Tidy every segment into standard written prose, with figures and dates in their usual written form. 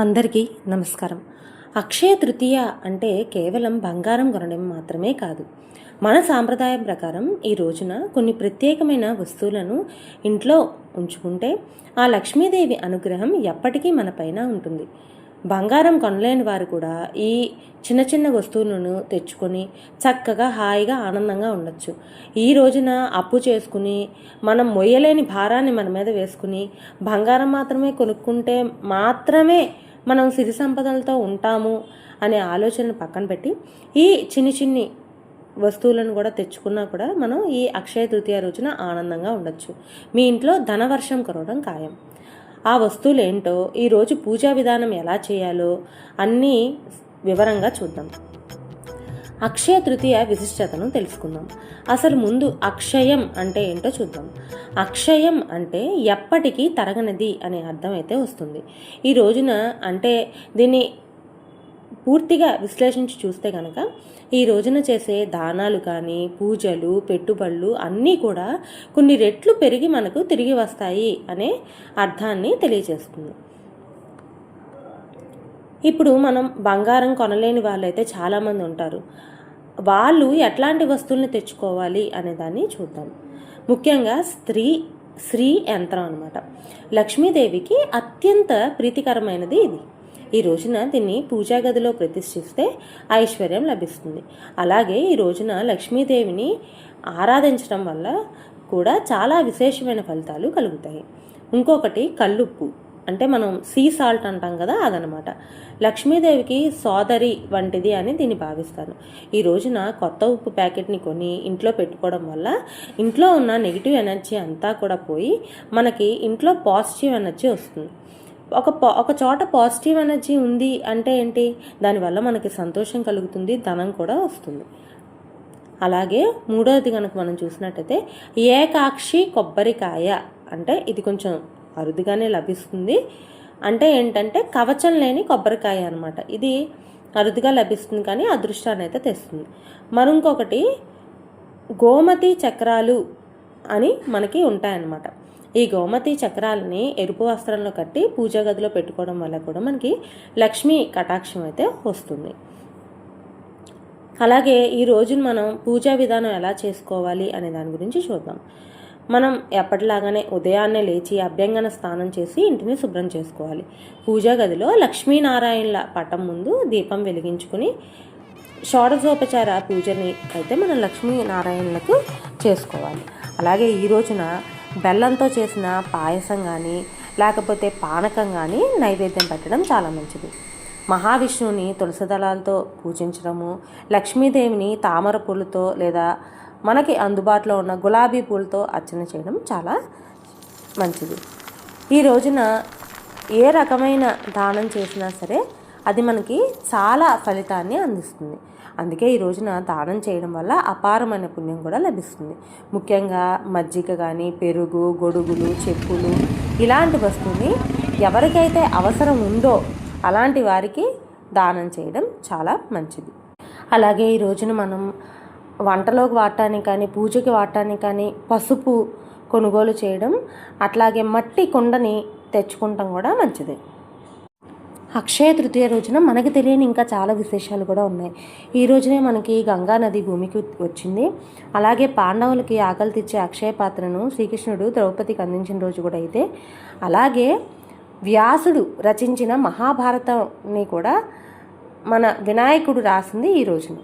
అందరికీ నమస్కారం. అక్షయ తృతీయ అంటే కేవలం బంగారం కొనడం మాత్రమే కాదు. మన సాంప్రదాయం ప్రకారం ఈ రోజున కొన్ని ప్రత్యేకమైన వస్తువులను ఇంట్లో ఉంచుకుంటే ఆ లక్ష్మీదేవి అనుగ్రహం ఎప్పటికీ మన పైన ఉంటుంది. బంగారం కొనలేని వారు కూడా ఈ చిన్న చిన్న వస్తువులను తెచ్చుకొని చక్కగా హాయిగా ఆనందంగా ఉండొచ్చు. ఈ రోజున అప్పు చేసుకుని మనం మొయ్యలేని భారాన్ని మన మీద వేసుకుని బంగారం మాత్రమే కొనుక్కుంటే మాత్రమే మనం సిరి సంపదలతో ఉంటాము అనే ఆలోచనను పక్కన పెట్టి ఈ చిన్ని వస్తువులను కూడా తెచ్చుకున్నా కూడా మనం ఈ అక్షయ తృతీయ రోజున ఆనందంగా ఉండొచ్చు. మీ ఇంట్లో ధనవర్షం కురవడం ఖాయం. ఆ వస్తువులు ఏంటో, ఈరోజు పూజా విధానం ఎలా చేయాలో అన్నీ వివరంగా చూద్దాం. అక్షయ తృతీయ విశిష్టతను తెలుసుకుందాం. అసలు ముందు అక్షయం అంటే ఏంటో చూద్దాం. అక్షయం అంటే ఎప్పటికీ తరగనిది అనే అర్థం అయితే వస్తుంది. ఈ రోజున అంటే దీన్ని పూర్తిగా విశ్లేషించి చూస్తే కనుక ఈ రోజున చేసే దానాలు కానీ పూజలు పెట్టుబడులు అన్నీ కూడా కొన్ని రెట్లు పెరిగి మనకు తిరిగి వస్తాయి అనే అర్థాన్ని తెలియజేస్తుంది. ఇప్పుడు మనం బంగారం కొనలేని వాళ్ళైతే చాలామంది ఉంటారు. వాళ్ళు ఎట్లాంటి వస్తువుల్ని తెచ్చుకోవాలి అనే దాన్ని చూద్దాం. ముఖ్యంగా శ్రీ యంత్రం అన్నమాట. లక్ష్మీదేవికి అత్యంత ప్రీతికరమైనది ఇది. ఈ రోజున దీన్ని పూజా గదిలో ప్రతిష్ఠిస్తే ఐశ్వర్యం లభిస్తుంది. అలాగే ఈ రోజున లక్ష్మీదేవిని ఆరాధించడం వల్ల కూడా చాలా విశేషమైన ఫలితాలు కలుగుతాయి. ఇంకొకటి కల్లుప్పు, అంటే మనం సీ సాల్ట్ అంటాం కదా, అదనమాట. లక్ష్మీదేవికి సోదరి వంటిది అని దీన్ని భావిస్తాను. ఈ రోజున కొత్త ఉప్పు ప్యాకెట్ని కొని ఇంట్లో పెట్టుకోవడం వల్ల ఇంట్లో ఉన్న నెగిటివ్ ఎనర్జీ అంతా కూడా పోయి మనకి ఇంట్లో పాజిటివ్ ఎనర్జీ వస్తుంది. ఒక చోట పాజిటివ్ ఎనర్జీ ఉంది అంటే ఏంటి, దానివల్ల మనకి సంతోషం కలుగుతుంది, ధనం కూడా వస్తుంది. అలాగే మూడవది కనుక మనం చూసినట్టయితే ఏకాక్షి కొబ్బరికాయ, అంటే ఇది కొంచెం అరుదుగానే లభిస్తుంది. అంటే ఏంటంటే కవచం లేని కొబ్బరికాయ అనమాట. ఇది అరుదుగా లభిస్తుంది కానీ అదృష్టాన్ని అయితే తెస్తుంది. మరొకటి గోమతి చక్రాలు అని మనకి ఉంటాయన్నమాట. ఈ గోమతి చక్రాలని ఎరుపు వస్త్రంలో కట్టి పూజా గదిలో పెట్టుకోవడం వల్ల కూడా మనకి లక్ష్మీ కటాక్షం అయితే వస్తుంది. అలాగే ఈ రోజున మనం పూజా విధానం ఎలా చేసుకోవాలి అనే దాని గురించి చూద్దాం. మనం ఎప్పటిలాగానే ఉదయాన్నే లేచి అభ్యంగన స్నానం చేసి ఇంటిని శుభ్రం చేసుకోవాలి. పూజా గదిలో లక్ష్మీనారాయణల పటం ముందు దీపం వెలిగించుకుని షోడశోపచార పూజని అయితే మనం లక్ష్మీనారాయణలకు చేసుకోవాలి. అలాగే ఈ రోజున బెల్లంతో చేసిన పాయసం కానీ లేకపోతే పానకం కానీ నైవేద్యం పెట్టడం చాలా మంచిది. మహావిష్ణువుని తులసి దళాలతో పూజించడము, లక్ష్మీదేవిని తామర పూలతో లేదా మనకి అందుబాటులో ఉన్న గులాబీ పూలతో అర్చన చేయడం చాలా మంచిది. ఈ రోజున ఏ రకమైన దానం చేసినా సరే అది మనకి చాలా ఫలితాన్ని అందిస్తుంది. అందుకే ఈ రోజున దానం చేయడం వల్ల అపారమైన పుణ్యం కూడా లభిస్తుంది. ముఖ్యంగా మజ్జిగ కానీ పెరుగు, గొడుగులు, చెప్పులు ఇలాంటి వస్తువుని ఎవరికైతే అవసరం ఉందో అలాంటి వారికి దానం చేయడం చాలా మంచిది. అలాగే ఈ రోజున మనం వంటలోకి వాడటానికి కానీ పూజకి వాడటానికి కానీ పసుపు కొనుగోలు చేయడం, అట్లాగే మట్టి కుండని తెచ్చుకుంటాం కూడా మంచిది. అక్షయ తృతీయ రోజున మనకి తెలియని ఇంకా చాలా విశేషాలు కూడా ఉన్నాయి. ఈ రోజునే మనకి గంగా నది భూమికి వచ్చింది. అలాగే పాండవులకి ఆకలి తెచ్చే అక్షయ పాత్రను శ్రీకృష్ణుడు ద్రౌపదికి అందించిన రోజు కూడా అయితే, అలాగే వ్యాసుడు రచించిన మహాభారతాన్ని కూడా మన వినాయకుడు రాసింది ఈ రోజున.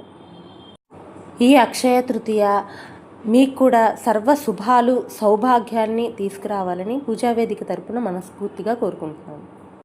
ఈ అక్షయ తృతీయ మీకు కూడా సర్వ శుభాలు సౌభాగ్యాన్ని తీసుకురావాలని పూజావేదిక తరపున మనస్ఫూర్తిగా కోరుకుంటున్నాను.